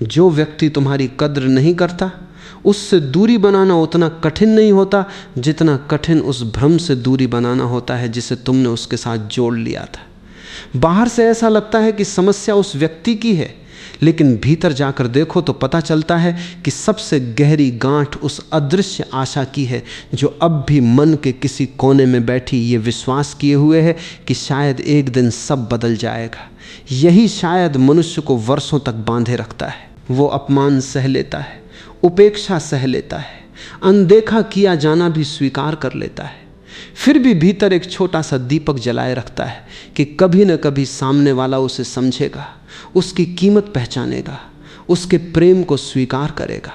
जो व्यक्ति तुम्हारी कद्र नहीं करता उससे दूरी बनाना उतना कठिन नहीं होता जितना कठिन उस भ्रम से दूरी बनाना होता है जिसे तुमने उसके साथ जोड़ लिया था। बाहर से ऐसा लगता है कि समस्या उस व्यक्ति की है, लेकिन भीतर जाकर देखो तो पता चलता है कि सबसे गहरी गांठ उस अदृश्य आशा की है जो अब भी मन के किसी कोने में बैठी ये विश्वास किए हुए है कि शायद एक दिन सब बदल जाएगा। यही शायद मनुष्य को वर्षों तक बांधे रखता है। वो अपमान सह लेता है, उपेक्षा सह लेता है, अनदेखा किया जाना भी स्वीकार कर लेता है, फिर भी भीतर एक छोटा सा दीपक जलाए रखता है कि कभी न कभी सामने वाला उसे समझेगा, उसकी कीमत पहचानेगा, उसके प्रेम को स्वीकार करेगा।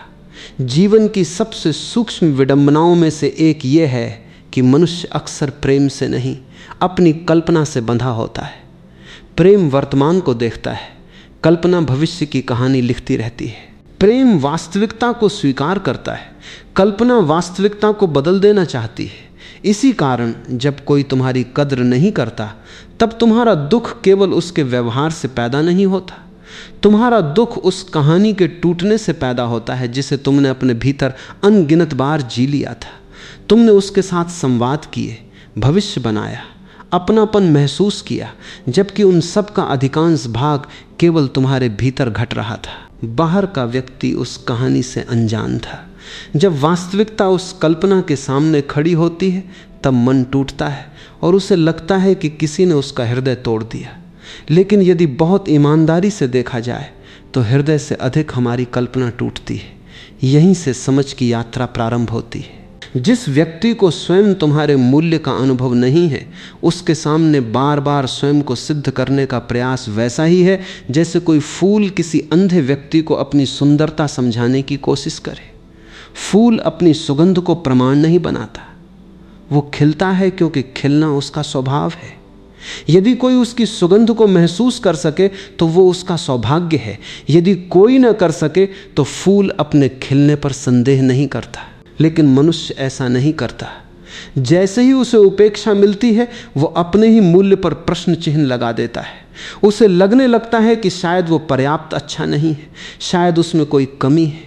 जीवन की सबसे सूक्ष्म विडंबनाओं में से एक ये है कि मनुष्य अक्सर प्रेम से नहीं अपनी कल्पना से बंधा होता है। प्रेम वर्तमान को देखता है, कल्पना भविष्य की कहानी लिखती रहती है। प्रेम वास्तविकता को स्वीकार करता है, कल्पना वास्तविकता को बदल देना चाहती है। इसी कारण जब कोई तुम्हारी कद्र नहीं करता तब तुम्हारा दुख केवल उसके व्यवहार से पैदा नहीं होता, तुम्हारा दुख उस कहानी के टूटने से पैदा होता है जिसे तुमने अपने भीतर अनगिनत बार जी लिया था। तुमने उसके साथ संवाद किए, भविष्य बनाया, अपनापन महसूस किया, जबकि उन सब का अधिकांश भाग केवल तुम्हारे भीतर घट रहा था। बाहर का व्यक्ति उस कहानी से अनजान था। जब वास्तविकता उस कल्पना के सामने खड़ी होती है तब मन टूटता है और उसे लगता है कि किसी ने उसका हृदय तोड़ दिया। लेकिन यदि बहुत ईमानदारी से देखा जाए तो हृदय से अधिक हमारी कल्पना टूटती है। यहीं से समझ की यात्रा प्रारंभ होती है। जिस व्यक्ति को स्वयं तुम्हारे मूल्य का अनुभव नहीं है उसके सामने बार बार स्वयं को सिद्ध करने का प्रयास वैसा ही है जैसे कोई फूल किसी अंधे व्यक्ति को अपनी सुंदरता समझाने की कोशिश करे। फूल अपनी सुगंध को प्रमाण नहीं बनाता, वो खिलता है क्योंकि खिलना उसका स्वभाव है। यदि कोई उसकी सुगंध को महसूस कर सके तो वो उसका सौभाग्य है। यदि कोई न कर सके तो फूल अपने खिलने पर संदेह नहीं करता। लेकिन मनुष्य ऐसा नहीं करता। जैसे ही उसे उपेक्षा मिलती है वो अपने ही मूल्य पर प्रश्न चिन्ह लगा देता है। उसे लगने लगता है कि शायद वो पर्याप्त अच्छा नहीं है, शायद उसमें कोई कमी है,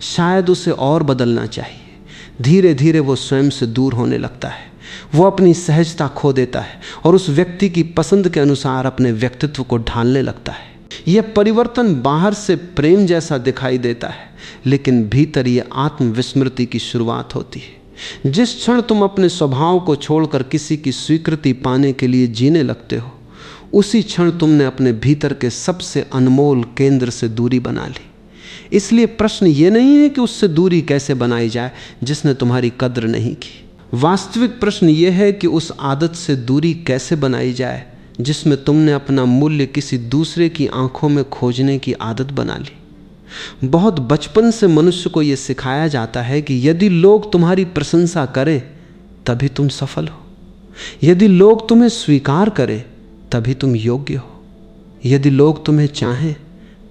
शायद उसे और बदलना चाहिए। धीरे धीरे वो स्वयं से दूर होने लगता है, वो अपनी सहजता खो देता है और उस व्यक्ति की पसंद के अनुसार अपने व्यक्तित्व को ढालने लगता है। यह परिवर्तन बाहर से प्रेम जैसा दिखाई देता है, लेकिन भीतर यह आत्मविस्मृति की शुरुआत होती है। जिस क्षण तुम अपने स्वभाव को छोड़कर किसी की स्वीकृति पाने के लिए जीने लगते हो उसी क्षण तुमने अपने भीतर के सबसे अनमोल केंद्र से दूरी बना ली। इसलिए प्रश्न ये नहीं है कि उससे दूरी कैसे बनाई जाए जिसने तुम्हारी कद्र नहीं की। वास्तविक प्रश्न ये है कि उस आदत से दूरी कैसे बनाई जाए जिसमें तुमने अपना मूल्य किसी दूसरे की आंखों में खोजने की आदत बना ली। बहुत बचपन से मनुष्य को यह सिखाया जाता है कि यदि लोग तुम्हारी प्रशंसा करें तभी तुम सफल हो, यदि लोग तुम्हें स्वीकार करें तभी तुम योग्य हो, यदि लोग तुम्हें चाहें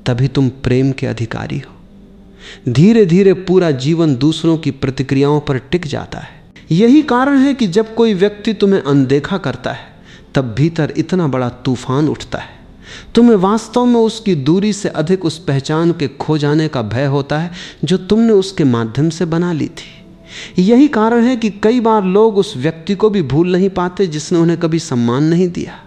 तभी तुम प्रेम के अधिकारी हो। धीरे धीरे पूरा जीवन दूसरों की प्रतिक्रियाओं पर टिक जाता है। यही कारण है कि जब कोई व्यक्ति तुम्हें अनदेखा करता है तब भीतर इतना बड़ा तूफान उठता है। तुम्हें वास्तव में उसकी दूरी से अधिक उस पहचान के खो जाने का भय होता है जो तुमने उसके माध्यम से बना ली थी। यही कारण है कि कई बार लोग उस व्यक्ति को भी भूल नहीं पाते जिसने उन्हें कभी सम्मान नहीं दिया।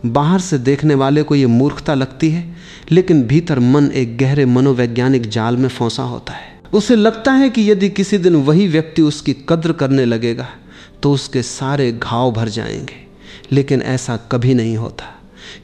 बाहर से देखने वाले को यह मूर्खता लगती है, लेकिन भीतर मन एक गहरे मनोवैज्ञानिक जाल में फंसा होता है। उसे लगता है कि यदि किसी दिन वही व्यक्ति उसकी कद्र करने लगेगा तो उसके सारे घाव भर जाएंगे, लेकिन ऐसा कभी नहीं होता,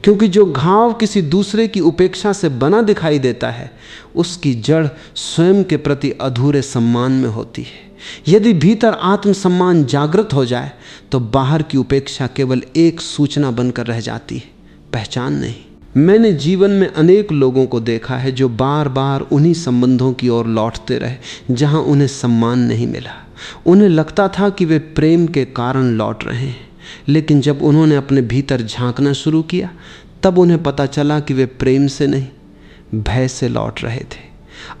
क्योंकि जो घाव किसी दूसरे की उपेक्षा से बना दिखाई देता है उसकी जड़ स्वयं के प्रति अधूरे सम्मान में होती है। यदि भीतर आत्मसम्मान जागृत हो जाए तो बाहर की उपेक्षा केवल एक सूचना बनकर रह जाती है, पहचान नहीं। मैंने जीवन में अनेक लोगों को देखा है जो बार बार उन्हीं संबंधों की ओर लौटते रहे जहां उन्हें सम्मान नहीं मिला। उन्हें लगता था कि वे प्रेम के कारण लौट रहे हैं, लेकिन जब उन्होंने अपने भीतर झांकना शुरू किया तब उन्हें पता चला कि वे प्रेम से नहीं, भय से लौट रहे थे।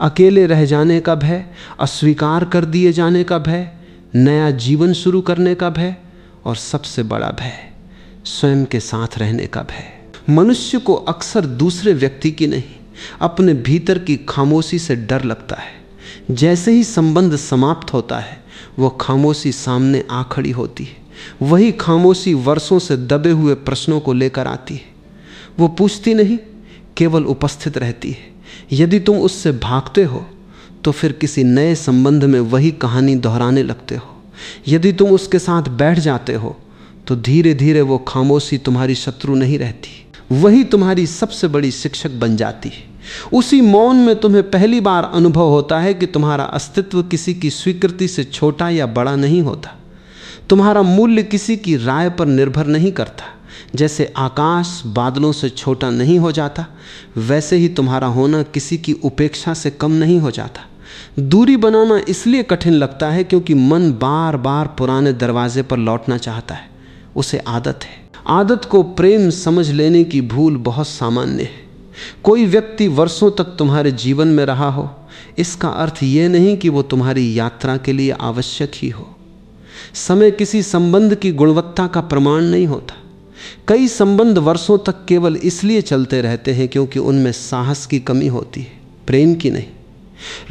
अकेले रह जाने का भय, अस्वीकार कर दिए जाने का भय, नया जीवन शुरू करने का भय और सबसे बड़ा भय स्वयं के साथ रहने का भय। मनुष्य को अक्सर दूसरे व्यक्ति की नहीं अपने भीतर की खामोशी से डर लगता है। जैसे ही संबंध समाप्त होता है, वो खामोशी सामने आ खड़ी होती है। वही खामोशी वर्षों से दबे हुए प्रश्नों को लेकर आती है। वो पूछती नहीं, केवल उपस्थित रहती है। यदि तुम उससे भागते हो तो फिर किसी नए संबंध में वही कहानी दोहराने लगते हो। यदि तुम उसके साथ बैठ जाते हो तो धीरे धीरे वो खामोशी तुम्हारी शत्रु नहीं रहती, वही तुम्हारी सबसे बड़ी शिक्षक बन जाती है। उसी मौन में तुम्हें पहली बार अनुभव होता है कि तुम्हारा अस्तित्व किसी की स्वीकृति से छोटा या बड़ा नहीं होता। तुम्हारा मूल्य किसी की राय पर निर्भर नहीं करता। जैसे आकाश बादलों से छोटा नहीं हो जाता, वैसे ही तुम्हारा होना किसी की उपेक्षा से कम नहीं हो जाता। दूरी बनाना इसलिए कठिन लगता है क्योंकि मन बार बार पुराने दरवाजे पर लौटना चाहता है। उसे आदत है। आदत को प्रेम समझ लेने की भूल बहुत सामान्य है। कोई व्यक्ति वर्षों तक तुम्हारे जीवन में रहा हो, इसका अर्थ ये नहीं कि वो तुम्हारी यात्रा के लिए आवश्यक ही हो। समय किसी संबंध की गुणवत्ता का प्रमाण नहीं होता। कई संबंध वर्षों तक केवल इसलिए चलते रहते हैं क्योंकि उनमें साहस की कमी होती है, प्रेम की नहीं।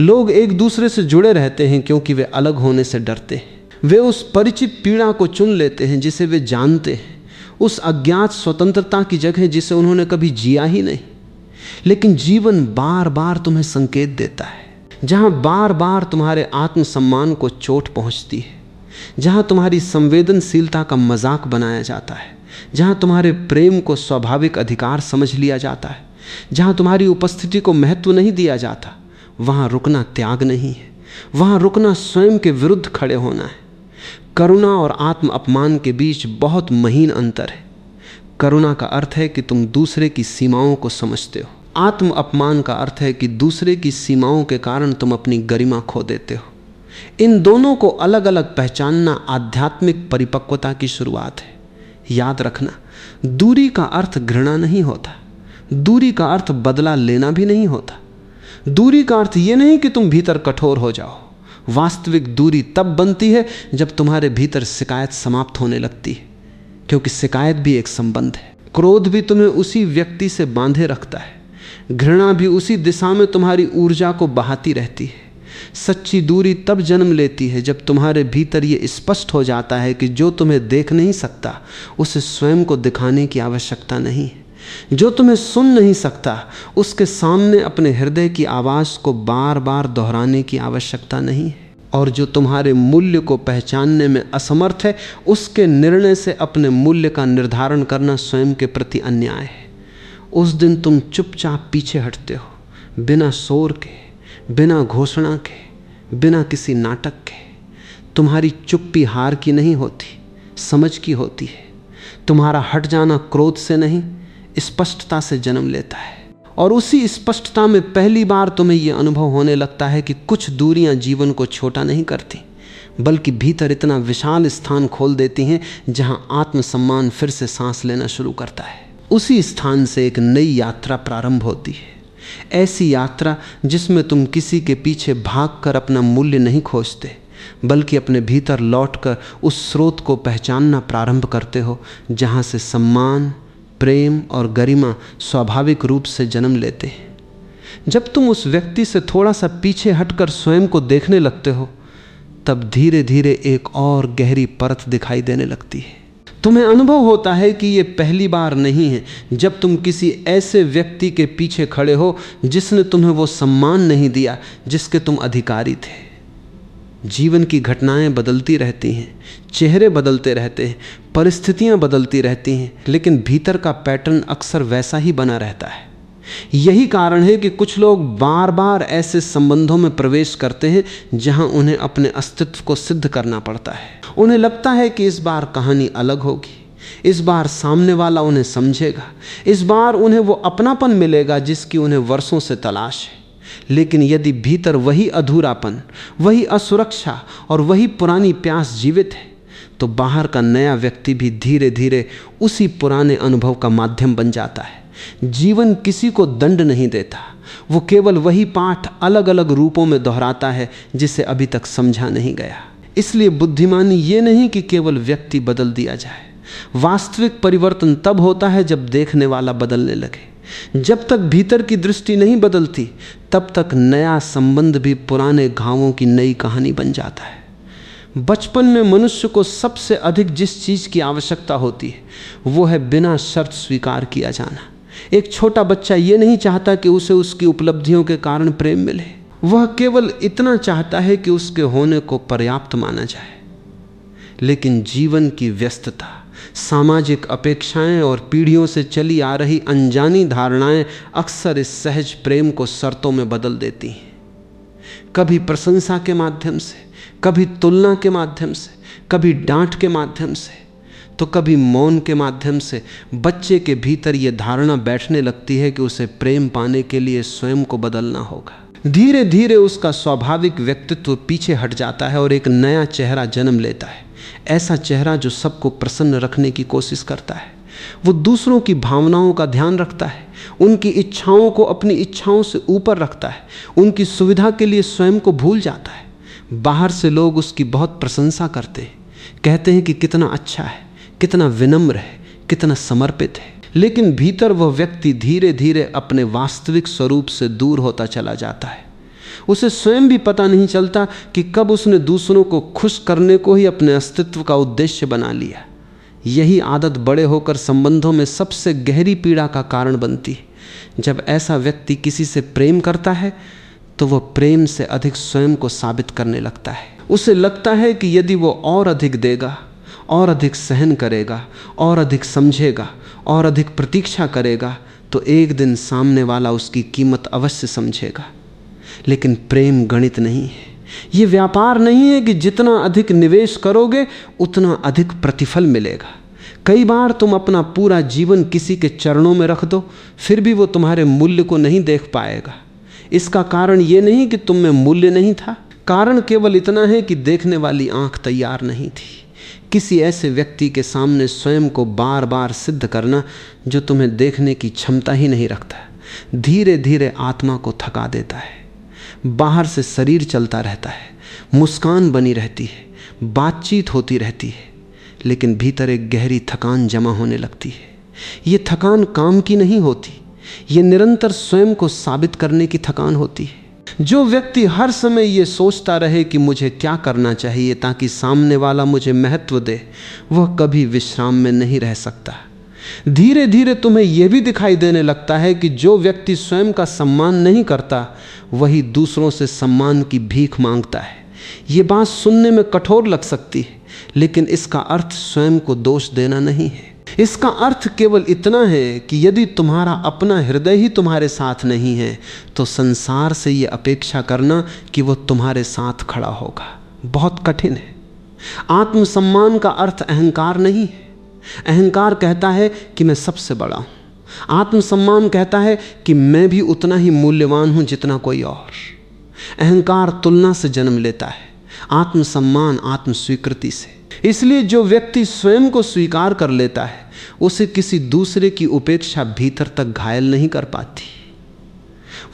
लोग एक दूसरे से जुड़े रहते हैं क्योंकि वे अलग होने से डरते हैं। वे उस परिचित पीड़ा को चुन लेते हैं जिसे वे जानते हैं, उस अज्ञात स्वतंत्रता की जगह जिसे उन्होंने कभी जिया ही नहीं। लेकिन जीवन बार बार तुम्हें संकेत देता है। जहाँ बार बार तुम्हारे आत्मसम्मान को चोट पहुँचती है, जहाँ तुम्हारी संवेदनशीलता का मजाक बनाया जाता है, जहाँ तुम्हारे प्रेम को स्वाभाविक अधिकार समझ लिया जाता है, जहाँ तुम्हारी उपस्थिति को महत्व नहीं दिया जाता, वहाँ रुकना त्याग नहीं है। वहाँ रुकना स्वयं के विरुद्ध खड़े होना है। करुणा और आत्म अपमान के बीच बहुत महीन अंतर है। करुणा का अर्थ है कि तुम दूसरे की सीमाओं को समझते हो। आत्म अपमान का अर्थ है कि दूसरे की सीमाओं के कारण तुम अपनी गरिमा खो देते हो। इन दोनों को अलग अलग पहचानना आध्यात्मिक परिपक्वता की शुरुआत है। याद रखना, दूरी का अर्थ घृणा नहीं होता। दूरी का अर्थ बदला लेना भी नहीं होता। दूरी का अर्थ ये नहीं कि तुम भीतर कठोर हो जाओ। वास्तविक दूरी तब बनती है जब तुम्हारे भीतर शिकायत समाप्त होने लगती है, क्योंकि शिकायत भी एक संबंध है। क्रोध भी तुम्हें उसी व्यक्ति से बांधे रखता है। घृणा भी उसी दिशा में तुम्हारी ऊर्जा को बहाती रहती है। सच्ची दूरी तब जन्म लेती है जब तुम्हारे भीतर ये स्पष्ट हो जाता है कि जो तुम्हें देख नहीं सकता उसे स्वयं को दिखाने की आवश्यकता नहीं है। जो तुम्हें सुन नहीं सकता उसके सामने अपने हृदय की आवाज़ को बार बार दोहराने की आवश्यकता नहीं है। और जो तुम्हारे मूल्य को पहचानने में असमर्थ है, उसके निर्णय से अपने मूल्य का निर्धारण करना स्वयं के प्रति अन्याय है। उस दिन तुम चुपचाप पीछे हटते हो, बिना शोर के, बिना घोषणा के, बिना किसी नाटक के। तुम्हारी चुप्पी हार की नहीं होती, समझ की होती है। तुम्हारा हट जाना क्रोध से नहीं, स्पष्टता से जन्म लेता है। और उसी स्पष्टता में पहली बार तुम्हें यह अनुभव होने लगता है कि कुछ दूरियां जीवन को छोटा नहीं करती, बल्कि भीतर इतना विशाल स्थान खोल देती हैं जहां आत्मसम्मान फिर से सांस लेना शुरू करता है। उसी स्थान से एक नई यात्रा प्रारंभ होती है। ऐसी यात्रा जिसमें तुम किसी के पीछे भागकर अपना मूल्य नहीं खोजते, बल्कि अपने भीतर लौटकर उस स्रोत को पहचानना प्रारंभ करते हो जहां से सम्मान, प्रेम और गरिमा स्वाभाविक रूप से जन्म लेते हैं। जब तुम उस व्यक्ति से थोड़ा सा पीछे हटकर स्वयं को देखने लगते हो, तब धीरे धीरे एक और गहरी परत दिखाई देने लगती है। तुम्हें अनुभव होता है कि ये पहली बार नहीं है जब तुम किसी ऐसे व्यक्ति के पीछे खड़े हो जिसने तुम्हें वो सम्मान नहीं दिया जिसके तुम अधिकारी थे। जीवन की घटनाएं बदलती रहती हैं, चेहरे बदलते रहते हैं, परिस्थितियां बदलती रहती हैं, लेकिन भीतर का पैटर्न अक्सर वैसा ही बना रहता है। यही कारण है कि कुछ लोग बार बार ऐसे संबंधों में प्रवेश करते हैं जहां उन्हें अपने अस्तित्व को सिद्ध करना पड़ता है। उन्हें लगता है कि इस बार कहानी अलग होगी, इस बार सामने वाला उन्हें समझेगा, इस बार उन्हें वो अपनापन मिलेगा जिसकी उन्हें वर्षों से तलाश है। लेकिन यदि भीतर वही अधूरापन, वही असुरक्षा और वही पुरानी प्यास जीवित है, तो बाहर का नया व्यक्ति भी धीरे धीरे उसी पुराने अनुभव का माध्यम बन जाता है। जीवन किसी को दंड नहीं देता, वो केवल वही पाठ अलग अलग रूपों में दोहराता है जिसे अभी तक समझा नहीं गया। इसलिए बुद्धिमानी ये नहीं कि केवल व्यक्ति बदल दिया जाए। वास्तविक परिवर्तन तब होता है जब देखने वाला बदलने लगे। जब तक भीतर की दृष्टि नहीं बदलती तब तक नया संबंध भी पुराने घावों की नई कहानी बन जाता है। बचपन में मनुष्य को सबसे अधिक जिस चीज़ की आवश्यकता होती है वो है बिना शर्त स्वीकार किया जाना। एक छोटा बच्चा ये नहीं चाहता कि उसे उसकी उपलब्धियों के कारण प्रेम मिले, वह केवल इतना चाहता है कि उसके होने को पर्याप्त माना जाए। लेकिन जीवन की व्यस्तता, सामाजिक अपेक्षाएं और पीढ़ियों से चली आ रही अनजानी धारणाएं अक्सर इस सहज प्रेम को शर्तों में बदल देती हैं। कभी प्रशंसा के माध्यम से, कभी तुलना के माध्यम से, कभी डांट के माध्यम से, तो कभी मौन के माध्यम से बच्चे के भीतर यह धारणा बैठने लगती है कि उसे प्रेम पाने के लिए स्वयं को बदलना होगा। धीरे धीरे उसका स्वाभाविक व्यक्तित्व पीछे हट जाता है और एक नया चेहरा जन्म लेता है, ऐसा चेहरा जो सबको प्रसन्न रखने की कोशिश करता है। वो दूसरों की भावनाओं का ध्यान रखता है, उनकी इच्छाओं को अपनी इच्छाओं से ऊपर रखता है, उनकी सुविधा के लिए स्वयं को भूल जाता है। बाहर से लोग उसकी बहुत प्रशंसा करते हैं, कहते हैं कि कितना अच्छा है, कितना विनम्र है, कितना समर्पित है। लेकिन भीतर वह व्यक्ति धीरे धीरे अपने वास्तविक स्वरूप से दूर होता चला जाता है। उसे स्वयं भी पता नहीं चलता कि कब उसने दूसरों को खुश करने को ही अपने अस्तित्व का उद्देश्य बना लिया। यही आदत बड़े होकर संबंधों में सबसे गहरी पीड़ा का कारण बनती है। जब ऐसा व्यक्ति किसी से प्रेम करता है तो वह प्रेम से अधिक स्वयं को साबित करने लगता है। उसे लगता है कि यदि वो और अधिक देगा, और अधिक सहन करेगा, और अधिक समझेगा, और अधिक प्रतीक्षा करेगा तो एक दिन सामने वाला उसकी कीमत अवश्य समझेगा। लेकिन प्रेम गणित नहीं है, ये व्यापार नहीं है कि जितना अधिक निवेश करोगे उतना अधिक प्रतिफल मिलेगा। कई बार तुम अपना पूरा जीवन किसी के चरणों में रख दो, फिर भी वो तुम्हारे मूल्य को नहीं देख पाएगा। इसका कारण ये नहीं कि तुम में मूल्य नहीं था, कारण केवल इतना है कि देखने वाली आंख तैयार नहीं थी। किसी ऐसे व्यक्ति के सामने स्वयं को बार बार सिद्ध करना जो तुम्हें देखने की क्षमता ही नहीं रखता, धीरे धीरे आत्मा को थका देता है। बाहर से शरीर चलता रहता है, मुस्कान बनी रहती है, बातचीत होती रहती है, लेकिन भीतर एक गहरी थकान जमा होने लगती है। ये थकान काम की नहीं होती, ये निरंतर स्वयं को साबित करने की थकान होती है। जो व्यक्ति हर समय ये सोचता रहे कि मुझे क्या करना चाहिए ताकि सामने वाला मुझे महत्व दे, वह कभी विश्राम में नहीं रह सकता। धीरे धीरे तुम्हें यह भी दिखाई देने लगता है कि जो व्यक्ति स्वयं का सम्मान नहीं करता वही दूसरों से सम्मान की भीख मांगता है। ये बात सुनने में कठोर लग सकती है, लेकिन इसका अर्थ स्वयं को दोष देना नहीं है। इसका अर्थ केवल इतना है कि यदि तुम्हारा अपना हृदय ही तुम्हारे साथ नहीं है तो संसार से ये अपेक्षा करना कि वो तुम्हारे साथ खड़ा होगा बहुत कठिन है। आत्मसम्मान का अर्थ अहंकार नहीं है। अहंकार कहता है कि मैं सबसे बड़ा हूँ। आत्मसम्मान कहता है कि मैं भी उतना ही मूल्यवान हूँ जितना कोई और। अहंकार तुलना से जन्म लेता है, आत्मसम्मान आत्मस्वीकृति से। इसलिए जो व्यक्ति स्वयं को स्वीकार कर लेता है उसे किसी दूसरे की उपेक्षा भीतर तक घायल नहीं कर पाती।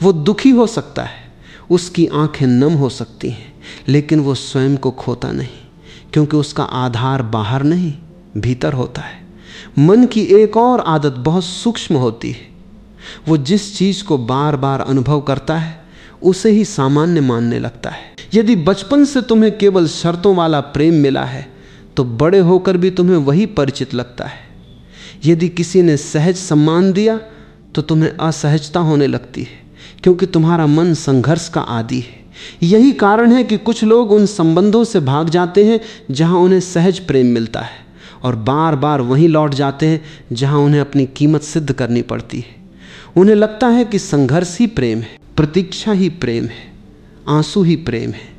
वो दुखी हो सकता है, उसकी आंखें नम हो सकती हैं, लेकिन वो स्वयं को खोता नहीं, क्योंकि उसका आधार बाहर नहीं भीतर होता है। मन की एक और आदत बहुत सूक्ष्म होती है। वो जिस चीज़ को बार बार अनुभव करता है उसे ही सामान्य मानने लगता है। यदि बचपन से तुम्हें केवल शर्तों वाला प्रेम मिला है तो बड़े होकर भी तुम्हें वही परिचित लगता है। यदि किसी ने सहज सम्मान दिया तो तुम्हें असहजता होने लगती है, क्योंकि तुम्हारा मन संघर्ष का आदी है। यही कारण है कि कुछ लोग उन संबंधों से भाग जाते हैं जहां उन्हें सहज प्रेम मिलता है, और बार बार वहीं लौट जाते हैं जहां उन्हें अपनी कीमत सिद्ध करनी पड़ती है। उन्हें लगता है कि संघर्ष ही प्रेम है, प्रतीक्षा ही प्रेम है, आंसू ही प्रेम है।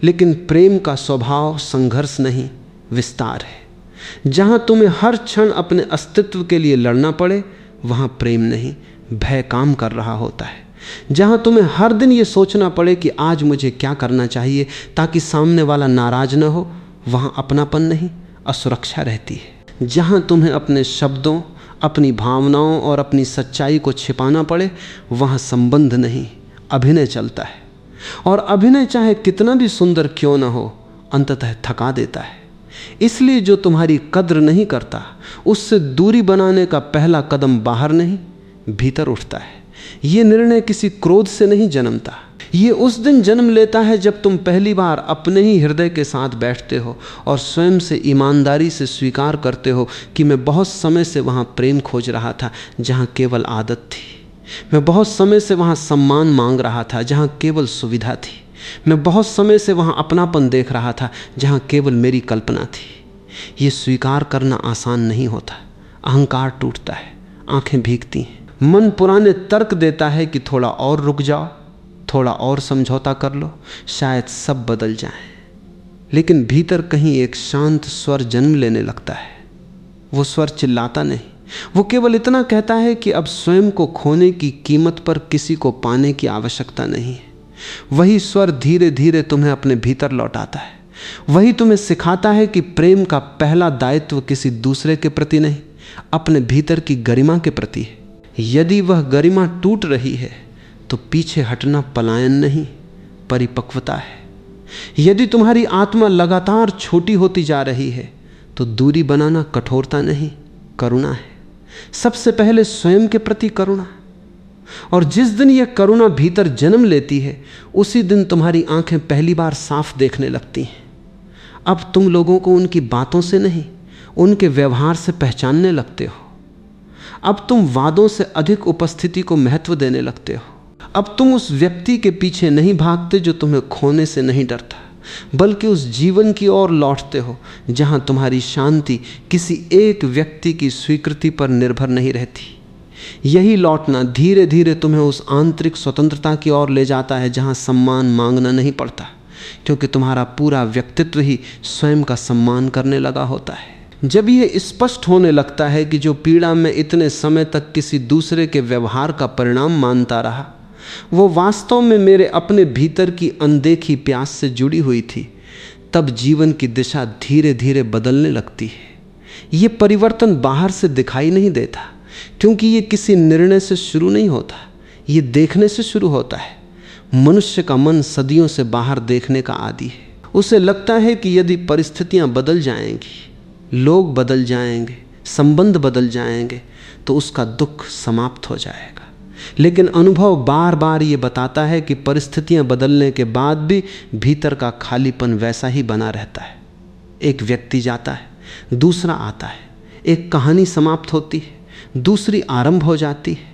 लेकिन प्रेम का स्वभाव संघर्ष नहीं, विस्तार है। जहां तुम्हें हर क्षण अपने अस्तित्व के लिए लड़ना पड़े वहां प्रेम नहीं, भय काम कर रहा होता है। जहां तुम्हें हर दिन ये सोचना पड़े कि आज मुझे क्या करना चाहिए ताकि सामने वाला नाराज न हो, वहां अपनापन नहीं, असुरक्षा रहती है। जहां तुम्हें अपने शब्दों, अपनी भावनाओं और अपनी सच्चाई को छिपाना पड़े वहां संबंध नहीं, अभिनय चलता है। और अभिनय चाहे कितना भी सुंदर क्यों न हो, अंततः थका देता है। इसलिए जो तुम्हारी कद्र नहीं करता उससे दूरी बनाने का पहला कदम बाहर नहीं, भीतर उठता है। ये निर्णय किसी क्रोध से नहीं जन्मता। ये उस दिन जन्म लेता है जब तुम पहली बार अपने ही हृदय के साथ बैठते हो और स्वयं से ईमानदारी से स्वीकार करते हो कि मैं बहुत समय से वहाँ प्रेम खोज रहा था जहाँ केवल आदत थी। मैं बहुत समय से वहाँ सम्मान मांग रहा था जहाँ केवल सुविधा थी। मैं बहुत समय से वहाँ अपनापन देख रहा था जहाँ केवल मेरी कल्पना थी। ये स्वीकार करना आसान नहीं होता। अहंकार टूटता है, आंखें भीगती हैं, मन पुराने तर्क देता है कि थोड़ा और रुक जाओ, थोड़ा और समझौता कर लो, शायद सब बदल जाए। लेकिन भीतर कहीं एक शांत स्वर जन्म लेने लगता है। वो स्वर चिल्लाता नहीं, वो केवल इतना कहता है कि अब स्वयं को खोने की कीमत पर किसी को पाने की आवश्यकता नहीं है। वही स्वर धीरे धीरे तुम्हें अपने भीतर लौटाता है। वही तुम्हें सिखाता है कि प्रेम का पहला दायित्व किसी दूसरे के प्रति नहीं, अपने भीतर की गरिमा के प्रति है। यदि वह गरिमा टूट रही है तो पीछे हटना पलायन नहीं, परिपक्वता है। यदि तुम्हारी आत्मा लगातार छोटी होती जा रही है तो दूरी बनाना कठोरता नहीं, करुणा है। सबसे पहले स्वयं के प्रति करुणा। और जिस दिन यह करुणा भीतर जन्म लेती है उसी दिन तुम्हारी आंखें पहली बार साफ देखने लगती हैं। अब तुम लोगों को उनकी बातों से नहीं, उनके व्यवहार से पहचानने लगते हो। अब तुम वादों से अधिक उपस्थिति को महत्व देने लगते हो। अब तुम उस व्यक्ति के पीछे नहीं भागते जो तुम्हें खोने से नहीं डरता, बल्कि उस जीवन की ओर लौटते हो जहां तुम्हारी शांति किसी एक व्यक्ति की स्वीकृति पर निर्भर नहीं रहती। यही लौटना धीरे धीरे तुम्हें उस आंतरिक स्वतंत्रता की ओर ले जाता है जहां सम्मान मांगना नहीं पड़ता, क्योंकि तुम्हारा पूरा व्यक्तित्व ही स्वयं का सम्मान करने लगा होता है। जब यह स्पष्ट होने लगता है कि जो पीड़ा मैं इतने समय तक किसी दूसरे के व्यवहार का परिणाम मानता रहा वो वास्तव में मेरे अपने भीतर की अनदेखी प्यास से जुड़ी हुई थी, तब जीवन की दिशा धीरे धीरे बदलने लगती है। ये परिवर्तन बाहर से दिखाई नहीं देता, क्योंकि ये किसी निर्णय से शुरू नहीं होता, ये देखने से शुरू होता है। मनुष्य का मन सदियों से बाहर देखने का आदी है। उसे लगता है कि यदि परिस्थितियां बदल जाएंगी, लोग बदल जाएंगे, संबंध बदल जाएंगे तो उसका दुख समाप्त हो जाएगा। लेकिन अनुभव बार बार ये बताता है कि परिस्थितियां बदलने के बाद भी भीतर का खालीपन वैसा ही बना रहता है। एक व्यक्ति जाता है, दूसरा आता है, एक कहानी समाप्त होती है, दूसरी आरंभ हो जाती है।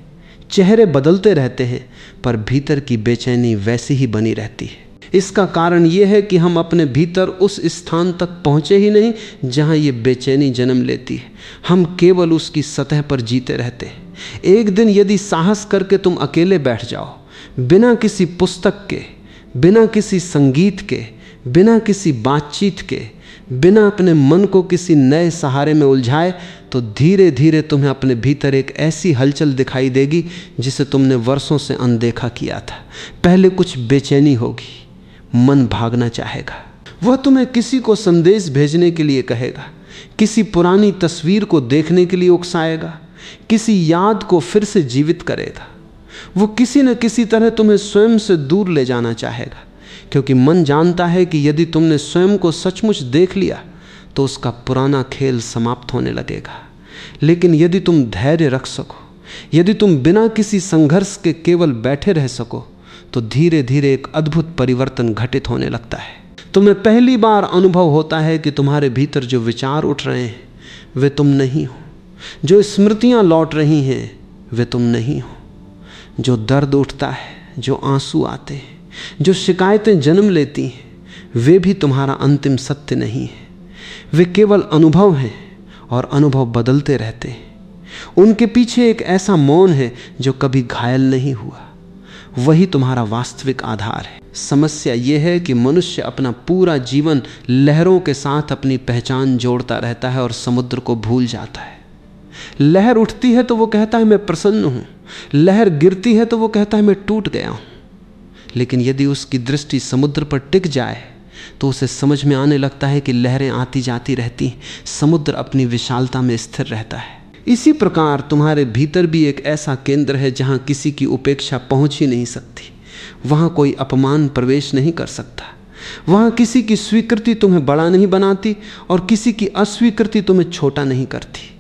चेहरे बदलते रहते हैं पर भीतर की बेचैनी वैसी ही बनी रहती है। इसका कारण यह है कि हम अपने भीतर उस स्थान तक पहुँचे ही नहीं जहाँ ये बेचैनी जन्म लेती है। हम केवल उसकी सतह पर जीते रहते हैं। एक दिन यदि साहस करके तुम अकेले बैठ जाओ, बिना किसी पुस्तक के, बिना किसी संगीत के, बिना किसी बातचीत के, बिना अपने मन को किसी नए सहारे में उलझाए, तो धीरे धीरे तुम्हें अपने भीतर एक ऐसी हलचल दिखाई देगी जिसे तुमने वर्षों से अनदेखा किया था। पहले कुछ बेचैनी होगी, मन भागना चाहेगा, वह तुम्हें किसी को संदेश भेजने के लिए कहेगा, किसी पुरानी तस्वीर को देखने के लिए उकसाएगा, किसी याद को फिर से जीवित करेगा। वो किसी न किसी तरह तुम्हें स्वयं से दूर ले जाना चाहेगा, क्योंकि मन जानता है कि यदि तुमने स्वयं को सचमुच देख लिया तो उसका पुराना खेल समाप्त होने लगेगा। लेकिन यदि तुम धैर्य रख सको, यदि तुम बिना किसी संघर्ष के केवल बैठे रह सको, तो धीरे धीरे एक अद्भुत परिवर्तन घटित होने लगता है। तुम्हें पहली बार अनुभव होता है कि तुम्हारे भीतर जो विचार उठ रहे हैं वे तुम नहीं हो, जो स्मृतियां लौट रही हैं वे तुम नहीं हो, जो दर्द उठता है, जो आंसू आते हैं, जो शिकायतें जन्म लेती हैं वे भी तुम्हारा अंतिम सत्य नहीं है। वे केवल अनुभव हैं और अनुभव बदलते रहते हैं। उनके पीछे एक ऐसा मौन है जो कभी घायल नहीं हुआ, वही तुम्हारा वास्तविक आधार है। समस्या यह है कि मनुष्य अपना पूरा जीवन लहरों के साथ अपनी पहचान जोड़ता रहता है और समुद्र को भूल जाता है। लहर उठती है तो वो कहता है मैं प्रसन्न हूँ, लहर गिरती है तो वो कहता है मैं टूट गया हूँ। लेकिन यदि उसकी दृष्टि समुद्र पर टिक जाए तो उसे समझ में आने लगता है कि लहरें आती जाती रहती हैं, समुद्र अपनी विशालता में स्थिर रहता है। इसी प्रकार तुम्हारे भीतर भी एक ऐसा केंद्र है जहाँ किसी की उपेक्षा पहुँच ही नहीं सकती, वहाँ कोई अपमान प्रवेश नहीं कर सकता, वहाँ किसी की स्वीकृति तुम्हें बड़ा नहीं बनाती और किसी की अस्वीकृति तुम्हें छोटा नहीं करती।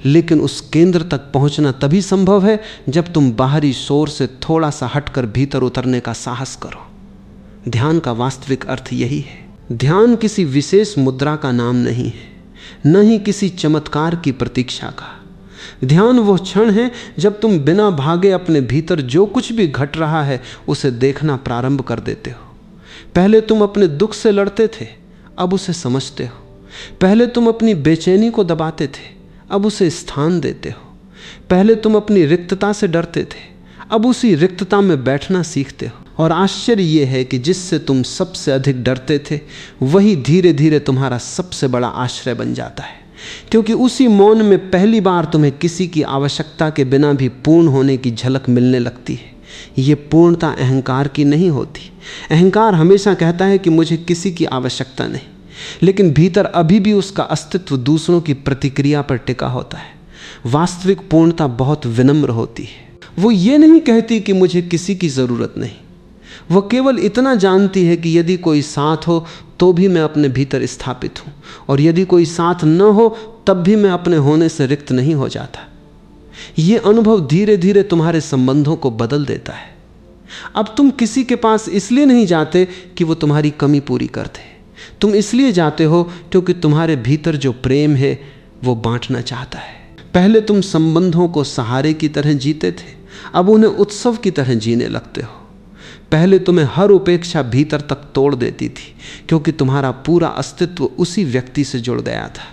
लेकिन उस केंद्र तक पहुंचना तभी संभव है जब तुम बाहरी शोर से थोड़ा सा हटकर भीतर उतरने का साहस करो। ध्यान का वास्तविक अर्थ यही है। ध्यान किसी विशेष मुद्रा का नाम नहीं है, न ही किसी चमत्कार की प्रतीक्षा का। ध्यान वो क्षण है जब तुम बिना भागे अपने भीतर जो कुछ भी घट रहा है उसे देखना प्रारंभ कर देते हो। पहले तुम अपने दुख से लड़ते थे, अब उसे समझते हो। पहले तुम अपनी बेचैनी को दबाते थे, अब उसे स्थान देते हो। पहले तुम अपनी रिक्तता से डरते थे, अब उसी रिक्तता में बैठना सीखते हो। और आश्चर्य ये है कि जिससे तुम सबसे अधिक डरते थे वही धीरे धीरे तुम्हारा सबसे बड़ा आश्रय बन जाता है, क्योंकि उसी मौन में पहली बार तुम्हें किसी की आवश्यकता के बिना भी पूर्ण होने की झलक मिलने लगती है। ये पूर्णता अहंकार की नहीं होती। अहंकार हमेशा कहता है कि मुझे किसी की आवश्यकता नहीं, लेकिन भीतर अभी भी उसका अस्तित्व दूसरों की प्रतिक्रिया पर टिका होता है। वास्तविक पूर्णता बहुत विनम्र होती है। वो ये नहीं कहती कि मुझे किसी की ज़रूरत नहीं, वह केवल इतना जानती है कि यदि कोई साथ हो तो भी मैं अपने भीतर स्थापित हूँ, और यदि कोई साथ न हो तब भी मैं अपने होने से रिक्त नहीं हो जाता। ये अनुभव धीरे धीरे तुम्हारे संबंधों को बदल देता है। अब तुम किसी के पास इसलिए नहीं जाते कि वो तुम्हारी कमी पूरी कर दे, तुम इसलिए जाते हो क्योंकि तुम्हारे भीतर जो प्रेम है वो बांटना चाहता है। पहले तुम संबंधों को सहारे की तरह जीते थे, अब उन्हें उत्सव की तरह जीने लगते हो। पहले तुम्हें हर उपेक्षा भीतर तक तोड़ देती थी, क्योंकि तुम्हारा पूरा अस्तित्व उसी व्यक्ति से जुड़ गया था।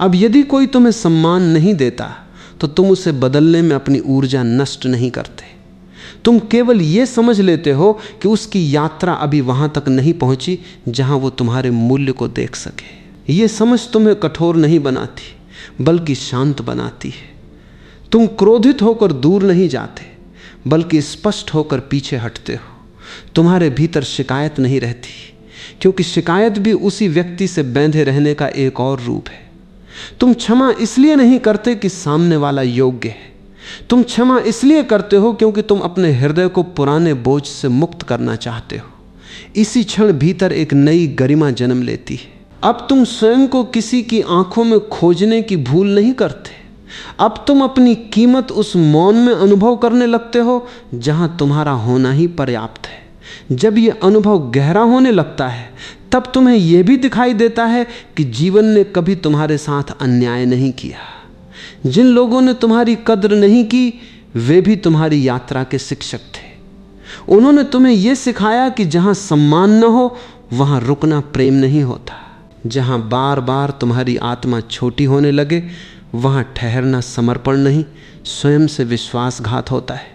अब यदि कोई तुम्हें सम्मान नहीं देता तो तुम उसे बदलने में अपनी ऊर्जा नष्ट नहीं करते। तुम केवल ये समझ लेते हो कि उसकी यात्रा अभी वहां तक नहीं पहुंची जहां वो तुम्हारे मूल्य को देख सके। ये समझ तुम्हें कठोर नहीं बनाती बल्कि शांत बनाती है। तुम क्रोधित होकर दूर नहीं जाते बल्कि स्पष्ट होकर पीछे हटते हो। तुम्हारे भीतर शिकायत नहीं रहती, क्योंकि शिकायत भी उसी व्यक्ति से बंधे रहने का एक और रूप है। तुम क्षमा इसलिए नहीं करते कि सामने वाला योग्य है, तुम क्षमा इसलिए करते हो क्योंकि तुम अपने हृदय को पुराने बोझ से मुक्त करना चाहते हो। इसी क्षण भीतर एक नई गरिमा जन्म लेती है। अब तुम स्वयं को किसी की आंखों में खोजने की भूल नहीं करते। अब तुम अपनी कीमत उस मौन में अनुभव करने लगते हो जहां तुम्हारा होना ही पर्याप्त है। जब यह अनुभव गहरा होने लगता है तब तुम्हें यह भी दिखाई देता है कि जीवन ने कभी तुम्हारे साथ अन्याय नहीं किया। जिन लोगों ने तुम्हारी कद्र नहीं की वे भी तुम्हारी यात्रा के शिक्षक थे। उन्होंने तुम्हें यह सिखाया कि जहां सम्मान न हो वहां रुकना प्रेम नहीं होता। जहां बार बार तुम्हारी आत्मा छोटी होने लगे वहां ठहरना समर्पण नहीं स्वयं से विश्वासघात होता है।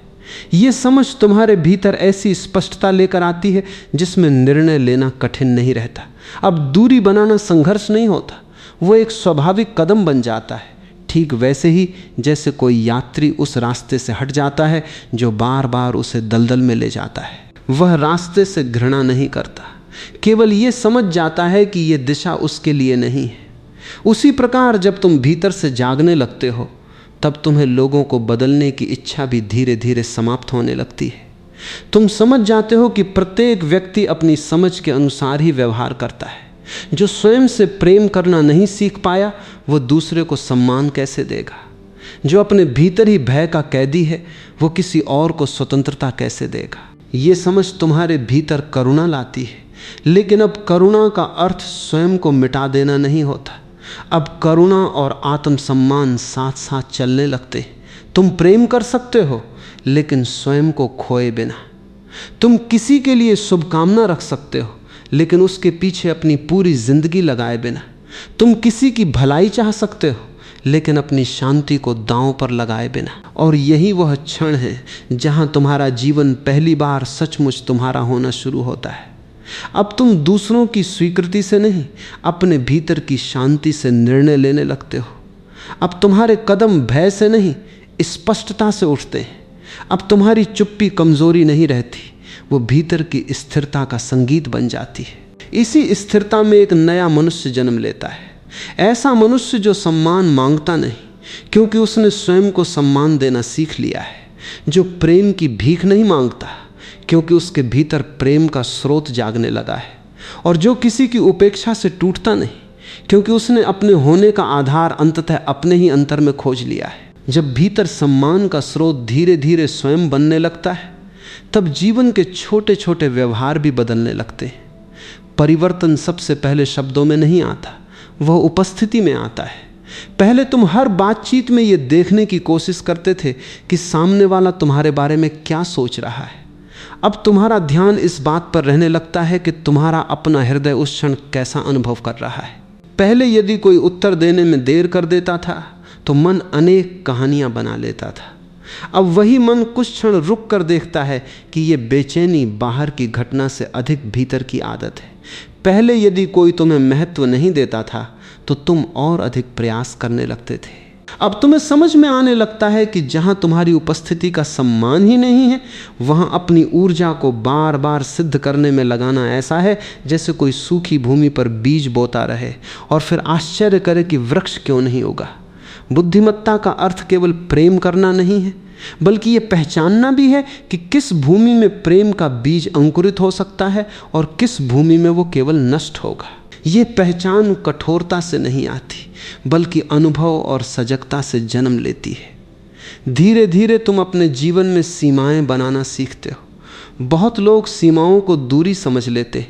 ये समझ तुम्हारे भीतर ऐसी स्पष्टता लेकर आती है जिसमें निर्णय लेना कठिन नहीं रहता। अब दूरी बनाना संघर्ष नहीं होता, वो एक स्वाभाविक कदम बन जाता है। ठीक वैसे ही जैसे कोई यात्री उस रास्ते से हट जाता है जो बार बार उसे दलदल में ले जाता है। वह रास्ते से घृणा नहीं करता, केवल ये समझ जाता है कि ये दिशा उसके लिए नहीं है। उसी प्रकार जब तुम भीतर से जागने लगते हो तब तुम्हें लोगों को बदलने की इच्छा भी धीरे धीरे समाप्त होने लगती है। तुम समझ जाते हो कि प्रत्येक व्यक्ति अपनी समझ के अनुसार ही व्यवहार करता है। जो स्वयं से प्रेम करना नहीं सीख पाया वो दूसरे को सम्मान कैसे देगा। जो अपने भीतर ही भय का कैदी है वो किसी और को स्वतंत्रता कैसे देगा। ये समझ तुम्हारे भीतर करुणा लाती है, लेकिन अब करुणा का अर्थ स्वयं को मिटा देना नहीं होता। अब करुणा और आत्मसम्मान साथ साथ चलने लगते। तुम प्रेम कर सकते हो लेकिन स्वयं को खोए बिना। तुम किसी के लिए शुभकामना रख सकते हो लेकिन उसके पीछे अपनी पूरी जिंदगी लगाए बिना। तुम किसी की भलाई चाह सकते हो लेकिन अपनी शांति को दांव पर लगाए बिना। और यही वह क्षण है जहां तुम्हारा जीवन पहली बार सचमुच तुम्हारा होना शुरू होता है। अब तुम दूसरों की स्वीकृति से नहीं अपने भीतर की शांति से निर्णय लेने लगते हो। अब तुम्हारे कदम भय से नहीं स्पष्टता से उठते हैं। अब तुम्हारी चुप्पी कमजोरी नहीं रहती, वो भीतर की स्थिरता का संगीत बन जाती है। इसी स्थिरता में एक नया मनुष्य जन्म लेता है। ऐसा मनुष्य जो सम्मान मांगता नहीं क्योंकि उसने स्वयं को सम्मान देना सीख लिया है। जो प्रेम की भीख नहीं मांगता क्योंकि उसके भीतर प्रेम का स्रोत जागने लगा है। और जो किसी की उपेक्षा से टूटता नहीं क्योंकि उसने अपने होने का आधार अंततः अपने ही अंतर में खोज लिया है। जब भीतर सम्मान का स्रोत धीरे धीरे स्वयं बनने लगता है, तब जीवन के छोटे छोटे व्यवहार भी बदलने लगते हैं। परिवर्तन सबसे पहले शब्दों में नहीं आता, वह उपस्थिति में आता है। पहले तुम हर बातचीत में यह देखने की कोशिश करते थे कि सामने वाला तुम्हारे बारे में क्या सोच रहा है। अब तुम्हारा ध्यान इस बात पर रहने लगता है कि तुम्हारा अपना हृदय उस क्षण कैसा अनुभव कर रहा है। पहले यदि कोई उत्तर देने में देर कर देता था तो मन अनेक कहानियां बना लेता था। अब वही मन कुछ क्षण रुक कर देखता है कि यह बेचैनी बाहर की घटना से अधिक भीतर की आदत है। पहले यदि कोई तुम्हें महत्व नहीं देता था तो तुम और अधिक प्रयास करने लगते थे। अब तुम्हें समझ में आने लगता है कि जहां तुम्हारी उपस्थिति का सम्मान ही नहीं है, वहां अपनी ऊर्जा को बार बार सिद्ध करने में लगाना ऐसा है जैसे कोई सूखी भूमि पर बीज बोता रहे और फिर आश्चर्य करे कि वृक्ष क्यों नहीं उगा। बुद्धिमत्ता का अर्थ केवल प्रेम करना नहीं है, बल्कि ये पहचानना भी है कि किस भूमि में प्रेम का बीज अंकुरित हो सकता है और किस भूमि में वो केवल नष्ट होगा। ये पहचान कठोरता से नहीं आती, बल्कि अनुभव और सजगता से जन्म लेती है। धीरे धीरे तुम अपने जीवन में सीमाएं बनाना सीखते हो। बहुत लोग सीमाओं को दूरी समझ लेते,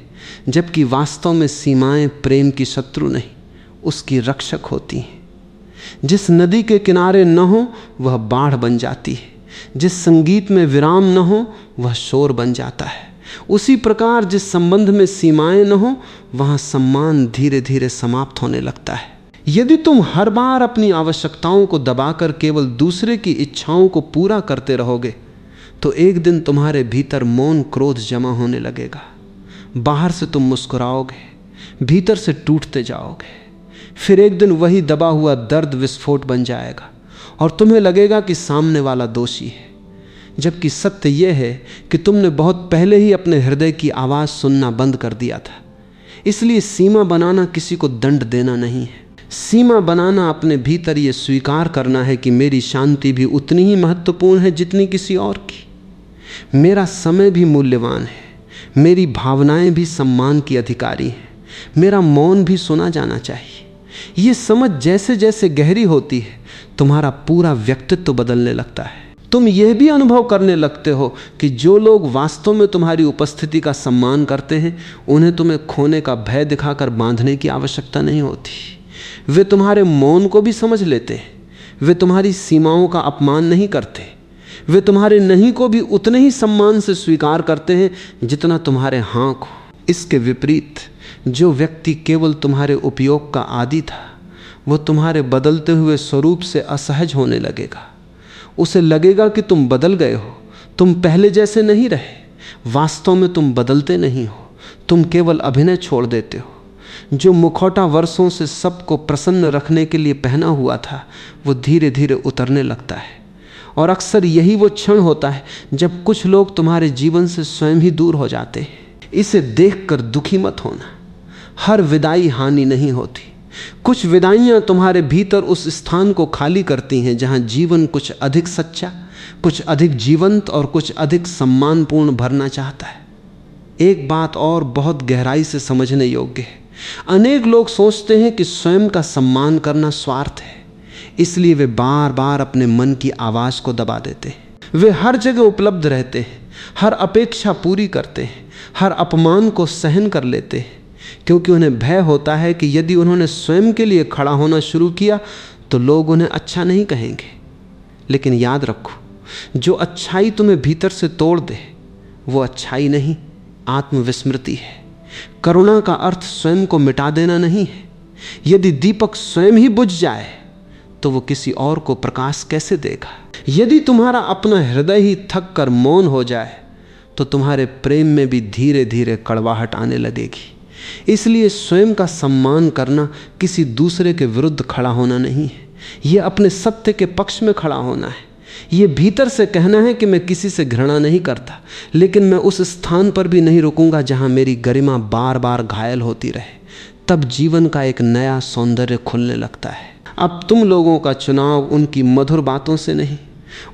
जबकि वास्तव में सीमाएं प्रेम की शत्रु नहीं, उसकी रक्षक होती हैं। जिस नदी के किनारे न हो वह बाढ़ बन जाती है, जिस संगीत में विराम न हो वह शोर बन जाता है। उसी प्रकार जिस संबंध में सीमाएं न हो वहां सम्मान धीरे धीरे समाप्त होने लगता है। यदि तुम हर बार अपनी आवश्यकताओं को दबाकर केवल दूसरे की इच्छाओं को पूरा करते रहोगे तो एक दिन तुम्हारे भीतर मौन क्रोध जमा होने लगेगा। बाहर से तुम मुस्कुराओगे, भीतर से टूटते जाओगे। फिर एक दिन वही दबा हुआ दर्द विस्फोट बन जाएगा और तुम्हें लगेगा कि सामने वाला दोषी है, जबकि सत्य यह है कि तुमने बहुत पहले ही अपने हृदय की आवाज़ सुनना बंद कर दिया था। इसलिए सीमा बनाना किसी को दंड देना नहीं है। सीमा बनाना अपने भीतर ये स्वीकार करना है कि मेरी शांति भी उतनी ही महत्वपूर्ण है जितनी किसी और की। मेरा समय भी मूल्यवान है, मेरी भावनाएं भी सम्मान की अधिकारी हैं, मेरा मौन भी सुना जाना चाहिए। ये समझ जैसे जैसे गहरी होती है तुम्हारा पूरा व्यक्तित्व बदलने लगता है। तुम यह भी अनुभव करने लगते हो कि जो लोग वास्तव में तुम्हारी उपस्थिति का सम्मान करते हैं उन्हें तुम्हें खोने का भय दिखाकर बांधने की आवश्यकता नहीं होती। वे तुम्हारे मौन को भी समझ लेते हैं, वे तुम्हारी सीमाओं का अपमान नहीं करते, वे तुम्हारे नहीं को भी उतने ही सम्मान से स्वीकार करते हैं जितना तुम्हारे हाँ को। इसके विपरीत जो व्यक्ति केवल तुम्हारे उपयोग का आदी था वो तुम्हारे बदलते हुए स्वरूप से असहज होने लगेगा। उसे लगेगा कि तुम बदल गए हो, तुम पहले जैसे नहीं रहे। वास्तव में तुम बदलते नहीं हो, तुम केवल अभिनय छोड़ देते हो। जो मुखौटा वर्षों से सबको प्रसन्न रखने के लिए पहना हुआ था वो धीरे धीरे उतरने लगता है। और अक्सर यही वो क्षण होता है जब कुछ लोग तुम्हारे जीवन से स्वयं ही दूर हो जाते हैं। इसे देखकर दुखी मत होना, हर विदाई हानि नहीं होती। कुछ विदाइयां तुम्हारे भीतर उस स्थान को खाली करती हैं जहां जीवन कुछ अधिक सच्चा, कुछ अधिक जीवंत और कुछ अधिक सम्मानपूर्ण भरना चाहता है। एक बात और बहुत गहराई से समझने योग्य है। अनेक लोग सोचते हैं कि स्वयं का सम्मान करना स्वार्थ है, इसलिए वे बार बार अपने मन की आवाज़ को दबा देते हैं। वे हर जगह उपलब्ध रहते हैं, हर अपेक्षा पूरी करते हैं, हर अपमान को सहन कर लेते हैं, क्योंकि उन्हें भय होता है कि यदि उन्होंने स्वयं के लिए खड़ा होना शुरू किया तो लोग उन्हें अच्छा नहीं कहेंगे। लेकिन याद रखो, जो अच्छाई तुम्हें भीतर से तोड़ दे वो अच्छाई नहीं, आत्मविस्मृति है। करुणा का अर्थ स्वयं को मिटा देना नहीं है। यदि दीपक स्वयं ही बुझ जाए तो वो किसी और को प्रकाश कैसे देगा। यदि तुम्हारा अपना हृदय ही थक कर मौन हो जाए तो तुम्हारे प्रेम में भी धीरे धीरे कड़वाहट आने लगेगी। इसलिए स्वयं का सम्मान करना किसी दूसरे के विरुद्ध खड़ा होना नहीं है, यह अपने सत्य के पक्ष में खड़ा होना है। ये भीतर से कहना है कि मैं किसी से घृणा नहीं करता, लेकिन मैं उस स्थान पर भी नहीं रुकूंगा जहां मेरी गरिमा बार बार घायल होती रहे। तब जीवन का एक नया सौंदर्य खुलने लगता है। अब तुम लोगों का चुनाव उनकी मधुर बातों से नहीं,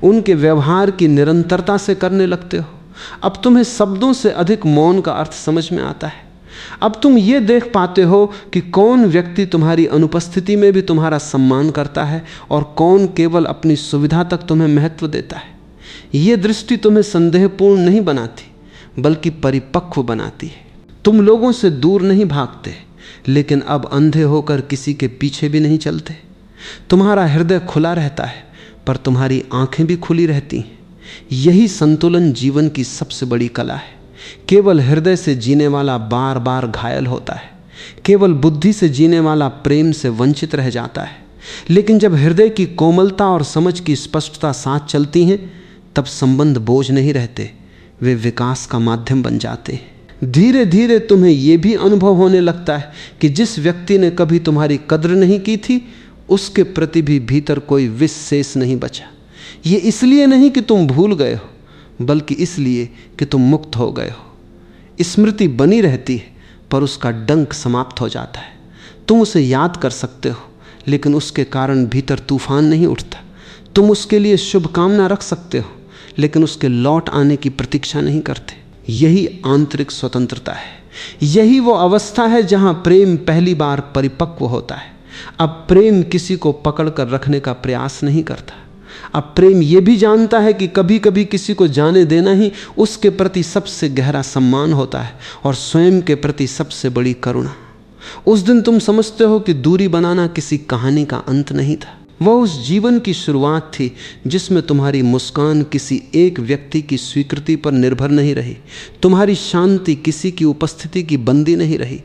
उनके व्यवहार की निरंतरता से करने लगते हो। अब तुम्हें शब्दों से अधिक मौन का अर्थ समझ में आता है। अब तुम ये देख पाते हो कि कौन व्यक्ति तुम्हारी अनुपस्थिति में भी तुम्हारा सम्मान करता है और कौन केवल अपनी सुविधा तक तुम्हें महत्व देता है। ये दृष्टि तुम्हें संदेहपूर्ण नहीं बनाती बल्कि परिपक्व बनाती है। तुम लोगों से दूर नहीं भागते, लेकिन अब अंधे होकर किसी के पीछे भी नहीं चलते। तुम्हारा हृदय खुला रहता है पर तुम्हारी आंखें भी खुली रहती हैं। यही संतुलन जीवन की सबसे बड़ी कला है। केवल हृदय से जीने वाला बार बार घायल होता है, केवल बुद्धि से जीने वाला प्रेम से वंचित रह जाता है। लेकिन जब हृदय की कोमलता और समझ की स्पष्टता साथ चलती हैं, तब संबंध बोझ नहीं रहते, वे विकास का माध्यम बन जाते हैं। धीरे धीरे तुम्हें यह भी अनुभव होने लगता है कि जिस व्यक्ति ने कभी तुम्हारी कद्र नहीं की थी, उसके प्रति भी भीतर कोई विष शेष नहीं बचा। ये इसलिए नहीं कि तुम भूल गए हो, बल्कि इसलिए कि तुम मुक्त हो गए हो। स्मृति बनी रहती है पर उसका डंक समाप्त हो जाता है। तुम उसे याद कर सकते हो, लेकिन उसके कारण भीतर तूफान नहीं उठता। तुम उसके लिए शुभकामना रख सकते हो, लेकिन उसके लौट आने की प्रतीक्षा नहीं करते। यही आंतरिक स्वतंत्रता है। यही वो अवस्था है जहां प्रेम पहली बार परिपक्व होता है। अब प्रेम किसी को पकड़ कर रखने का प्रयास नहीं करता। अब प्रेम यह भी जानता है कि कभी कभी किसी को जाने देना ही उसके प्रति सबसे गहरा सम्मान होता है और स्वयं के प्रति सबसे बड़ी करुणा। उस दिन तुम समझते हो कि दूरी बनाना किसी कहानी का अंत नहीं था। वह उस जीवन की शुरुआत थी जिसमें तुम्हारी मुस्कान किसी एक व्यक्ति की स्वीकृति पर निर्भर नहीं रही, तुम्हारी शांति किसी की उपस्थिति की बंदी नहीं रही,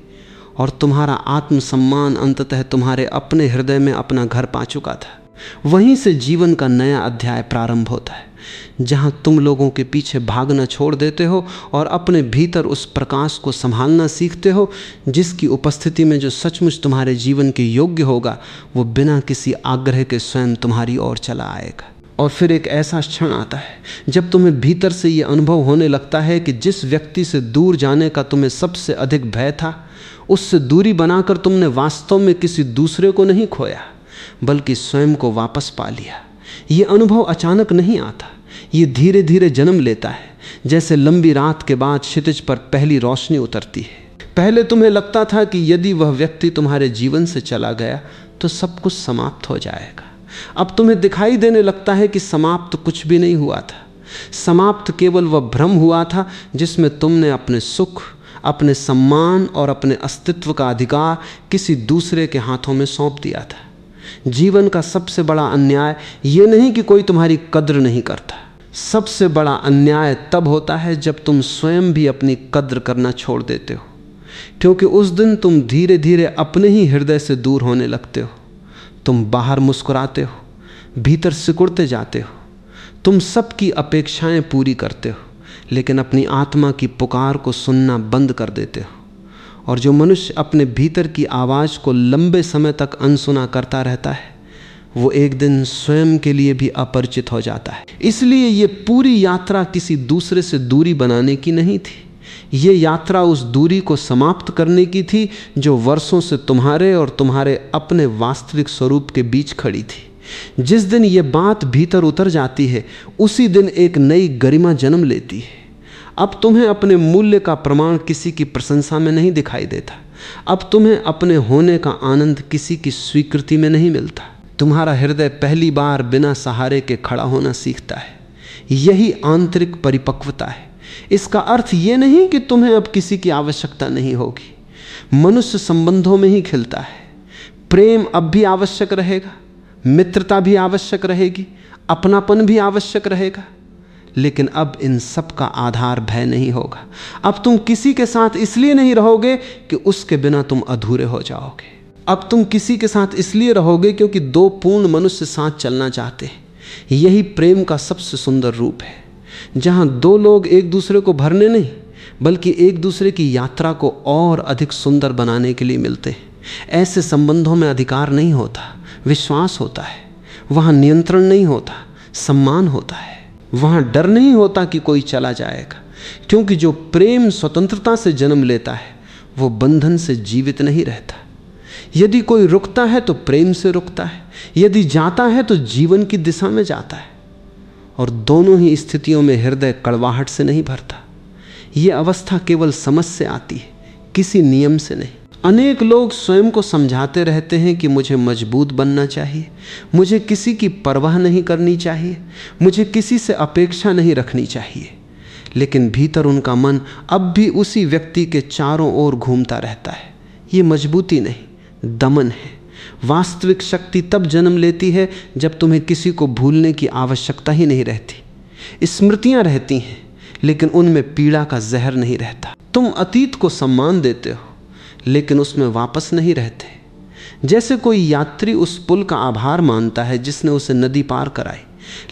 और तुम्हारा आत्मसम्मान अंततः तुम्हारे अपने हृदय में अपना घर पा चुका था। वहीं से जीवन का नया अध्याय प्रारंभ होता है, जहां तुम लोगों के पीछे भागना छोड़ देते हो और अपने भीतर उस प्रकाश को संभालना सीखते हो, जिसकी उपस्थिति में जो सचमुच तुम्हारे जीवन के योग्य होगा, वो बिना किसी आग्रह के स्वयं तुम्हारी ओर चला आएगा। और फिर एक ऐसा क्षण आता है जब तुम्हें भीतर से ये अनुभव होने लगता है कि जिस व्यक्ति से दूर जाने का तुम्हें सबसे अधिक भय था, उससे दूरी बनाकर तुमने वास्तव में किसी दूसरे को नहीं खोया, बल्कि स्वयं को वापस पा लिया। ये अनुभव अचानक नहीं आता, ये धीरे धीरे जन्म लेता है, जैसे लंबी रात के बाद क्षितिज पर पहली रोशनी उतरती है। पहले तुम्हें लगता था कि यदि वह व्यक्ति तुम्हारे जीवन से चला गया तो सब कुछ समाप्त हो जाएगा। अब तुम्हें दिखाई देने लगता है कि समाप्त कुछ भी नहीं हुआ था। समाप्त केवल वह भ्रम हुआ था जिसमें तुमने अपने सुख, अपने सम्मान और अपने अस्तित्व का अधिकार किसी दूसरे के हाथों में सौंप दिया था। जीवन का सबसे बड़ा अन्याय ये नहीं कि कोई तुम्हारी कद्र नहीं करता। सबसे बड़ा अन्याय तब होता है जब तुम स्वयं भी अपनी कद्र करना छोड़ देते हो, क्योंकि उस दिन तुम धीरे धीरे अपने ही हृदय से दूर होने लगते हो। तुम बाहर मुस्कुराते हो, भीतर सिकुड़ते जाते हो। तुम सबकी अपेक्षाएं पूरी करते हो, लेकिन अपनी आत्मा की पुकार को सुनना बंद कर देते हो। और जो मनुष्य अपने भीतर की आवाज़ को लंबे समय तक अनसुना करता रहता है, वो एक दिन स्वयं के लिए भी अपरिचित हो जाता है। इसलिए ये पूरी यात्रा किसी दूसरे से दूरी बनाने की नहीं थी। ये यात्रा उस दूरी को समाप्त करने की थी जो वर्षों से तुम्हारे और तुम्हारे अपने वास्तविक स्वरूप के बीच खड़ी थी। जिस दिन ये बात भीतर उतर जाती है, उसी दिन एक नई गरिमा जन्म लेती है। अब तुम्हें अपने मूल्य का प्रमाण किसी की प्रशंसा में नहीं दिखाई देता। अब तुम्हें अपने होने का आनंद किसी की स्वीकृति में नहीं मिलता। तुम्हारा हृदय पहली बार बिना सहारे के खड़ा होना सीखता है। यही आंतरिक परिपक्वता है। इसका अर्थ ये नहीं कि तुम्हें अब किसी की आवश्यकता नहीं होगी। मनुष्य संबंधों में ही खिलता है। प्रेम अब भी आवश्यक रहेगा, मित्रता भी आवश्यक रहेगी, अपनापन भी आवश्यक रहेगा, लेकिन अब इन सब का आधार भय नहीं होगा। अब तुम किसी के साथ इसलिए नहीं रहोगे कि उसके बिना तुम अधूरे हो जाओगे। अब तुम किसी के साथ इसलिए रहोगे क्योंकि दो पूर्ण मनुष्य साथ चलना चाहते हैं। यही प्रेम का सबसे सुंदर रूप है, जहां दो लोग एक दूसरे को भरने नहीं बल्कि एक दूसरे की यात्रा को और अधिक सुंदर बनाने के लिए मिलते हैं। ऐसे संबंधों में अधिकार नहीं होता, विश्वास होता है। वहाँ नियंत्रण नहीं होता, सम्मान होता है। वहाँ डर नहीं होता कि कोई चला जाएगा, क्योंकि जो प्रेम स्वतंत्रता से जन्म लेता है वो बंधन से जीवित नहीं रहता। यदि कोई रुकता है तो प्रेम से रुकता है, यदि जाता है तो जीवन की दिशा में जाता है। और दोनों ही स्थितियों में हृदय कड़वाहट से नहीं भरता। ये अवस्था केवल समझ से आती है, किसी नियम से नहीं। अनेक लोग स्वयं को समझाते रहते हैं कि मुझे मजबूत बनना चाहिए, मुझे किसी की परवाह नहीं करनी चाहिए, मुझे किसी से अपेक्षा नहीं रखनी चाहिए, लेकिन भीतर उनका मन अब भी उसी व्यक्ति के चारों ओर घूमता रहता है। ये मजबूती नहीं, दमन है। वास्तविक शक्ति तब जन्म लेती है जब तुम्हें किसी को भूलने की आवश्यकता ही नहीं रहती। स्मृतियां रहती हैं लेकिन उनमें पीड़ा का जहर नहीं रहता। तुम अतीत को सम्मान देते हो लेकिन उसमें वापस नहीं रहते। जैसे कोई यात्री उस पुल का आभार मानता है जिसने उसे नदी पार कराई,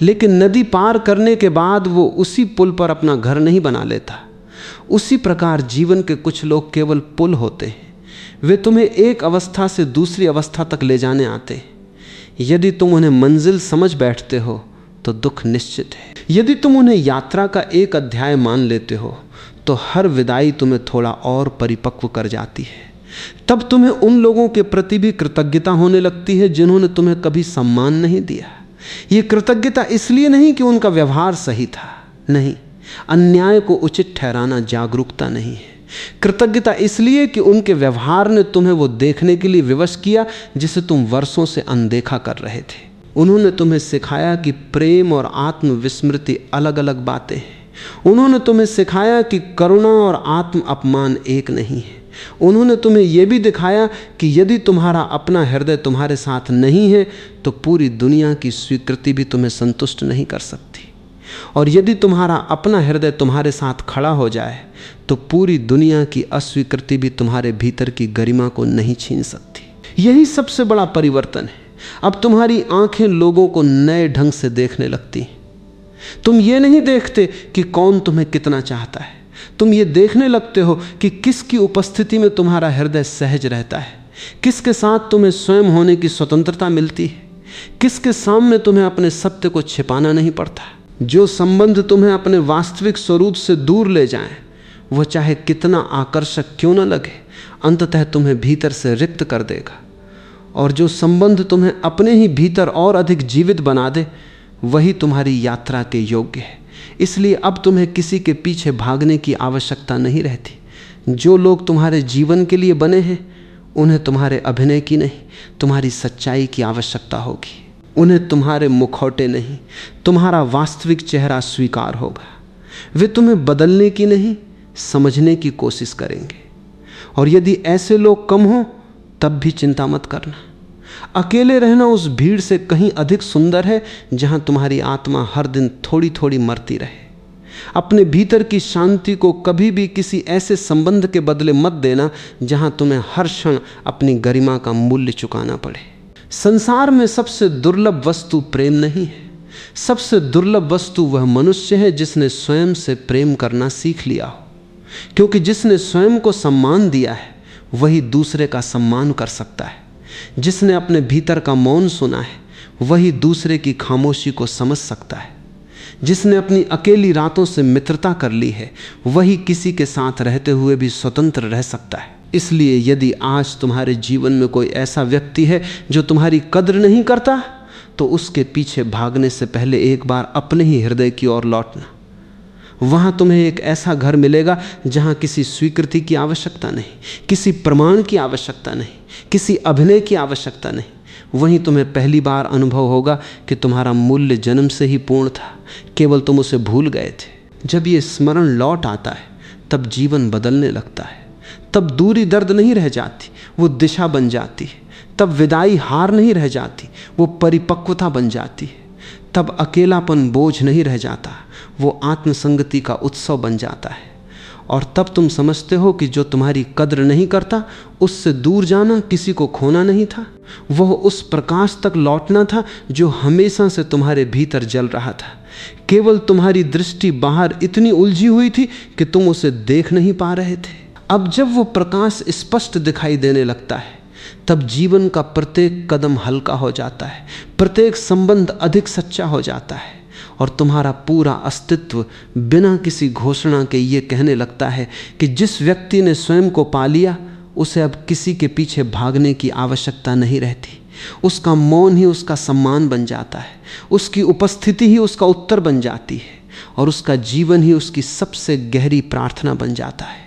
लेकिन नदी पार करने के बाद वो उसी पुल पर अपना घर नहीं बना लेता। उसी प्रकार जीवन के कुछ लोग केवल पुल होते हैं। वे तुम्हें एक अवस्था से दूसरी अवस्था तक ले जाने आते हैं। यदि तुम उन्हें मंजिल समझ बैठते हो तो दुख निश्चित है। यदि तुम उन्हें यात्रा का एक अध्याय मान लेते हो तो हर विदाई तुम्हें थोड़ा और परिपक्व कर जाती है। तब तुम्हें उन लोगों के प्रति भी कृतज्ञता होने लगती है जिन्होंने तुम्हें कभी सम्मान नहीं दिया। ये कृतज्ञता इसलिए नहीं कि उनका व्यवहार सही था, नहीं, अन्याय को उचित ठहराना जागरूकता नहीं है। कृतज्ञता इसलिए कि उनके व्यवहार ने तुम्हें वो देखने के लिए विवश किया जिसे तुम वर्षों से अनदेखा कर रहे थे। उन्होंने तुम्हें सिखाया कि प्रेम और आत्मविस्मृति अलग अलग बातें हैं। उन्होंने तुम्हें सिखाया कि करुणा और आत्म अपमान एक नहीं है। उन्होंने तुम्हें यह भी दिखाया कि यदि तुम्हारा अपना हृदय तुम्हारे साथ नहीं है तो पूरी दुनिया की स्वीकृति भी तुम्हें संतुष्ट नहीं कर सकती, और यदि तुम्हारा अपना हृदय तुम्हारे साथ खड़ा हो जाए तो पूरी दुनिया की अस्वीकृति भी तुम्हारे भीतर की गरिमा को नहीं छीन सकती। यही सबसे बड़ा परिवर्तन है। अब तुम्हारी आंखें लोगों को नए ढंग से देखने लगती हैं। तुम ये नहीं देखते कि कौन तुम्हें कितना चाहता है, तुम ये देखने लगते हो कि किसकी उपस्थिति में तुम्हारा हृदय सहज रहता है, किसके साथ तुम्हें स्वयं होने की स्वतंत्रता मिलती है, किसके सामने तुम्हें अपने सत्य को छिपाना नहीं पड़ता। जो संबंध तुम्हें अपने वास्तविक स्वरूप से दूर ले जाएं, वह चाहे कितना आकर्षक क्यों न लगे, अंततः तुम्हें भीतर से रिक्त कर देगा। और जो संबंध तुम्हें अपने ही भीतर और अधिक जीवित बना दे, वही तुम्हारी यात्रा के योग्य है। इसलिए अब तुम्हें किसी के पीछे भागने की आवश्यकता नहीं रहती। जो लोग तुम्हारे जीवन के लिए बने हैं, उन्हें तुम्हारे अभिनय की नहीं, तुम्हारी सच्चाई की आवश्यकता होगी। उन्हें तुम्हारे मुखौटे नहीं, तुम्हारा वास्तविक चेहरा स्वीकार होगा। वे तुम्हें बदलने की नहीं, समझने की कोशिश करेंगे। और यदि ऐसे लोग कम हों तब भी चिंता मत करना। अकेले रहना उस भीड़ से कहीं अधिक सुंदर है जहां तुम्हारी आत्मा हर दिन थोड़ी थोड़ी मरती रहे। अपने भीतर की शांति को कभी भी किसी ऐसे संबंध के बदले मत देना जहां तुम्हें हर क्षण अपनी गरिमा का मूल्य चुकाना पड़े। संसार में सबसे दुर्लभ वस्तु प्रेम नहीं है। सबसे दुर्लभ वस्तु वह मनुष्य है जिसने स्वयं से प्रेम करना सीख लिया हो, क्योंकि जिसने स्वयं को सम्मान दिया है वही दूसरे का सम्मान कर सकता है। जिसने अपने भीतर का मौन सुना है वही दूसरे की खामोशी को समझ सकता है। जिसने अपनी अकेली रातों से मित्रता कर ली है वही किसी के साथ रहते हुए भी स्वतंत्र रह सकता है। इसलिए यदि आज तुम्हारे जीवन में कोई ऐसा व्यक्ति है जो तुम्हारी कद्र नहीं करता, तो उसके पीछे भागने से पहले एक बार अपने ही हृदय की ओर लौटना। वहाँ तुम्हें एक ऐसा घर मिलेगा जहाँ किसी स्वीकृति की आवश्यकता नहीं, किसी प्रमाण की आवश्यकता नहीं, किसी अभिनय की आवश्यकता नहीं। वहीं तुम्हें पहली बार अनुभव होगा कि तुम्हारा मूल्य जन्म से ही पूर्ण था, केवल तुम उसे भूल गए थे। जब ये स्मरण लौट आता है तब जीवन बदलने लगता है। तब दूरी दर्द नहीं रह जाती, वो दिशा बन जाती है। तब विदाई हार नहीं रह जाती, वो परिपक्वता बन जाती है। तब अकेलापन बोझ नहीं रह जाता, वो आत्मसंगति का उत्सव बन जाता है। और तब तुम समझते हो कि जो तुम्हारी कद्र नहीं करता, उससे दूर जाना किसी को खोना नहीं था, वह उस प्रकाश तक लौटना था जो हमेशा से तुम्हारे भीतर जल रहा था। केवल तुम्हारी दृष्टि बाहर इतनी उलझी हुई थी कि तुम उसे देख नहीं पा रहे थे। अब जब वो प्रकाश स्पष्ट दिखाई देने लगता है, तब जीवन का प्रत्येक कदम हल्का हो जाता है, प्रत्येक संबंध अधिक सच्चा हो जाता है, और तुम्हारा पूरा अस्तित्व बिना किसी घोषणा के ये कहने लगता है कि जिस व्यक्ति ने स्वयं को पा लिया, उसे अब किसी के पीछे भागने की आवश्यकता नहीं रहती। उसका मौन ही उसका सम्मान बन जाता है, उसकी उपस्थिति ही उसका उत्तर बन जाती है, और उसका जीवन ही उसकी सबसे गहरी प्रार्थना बन जाता है।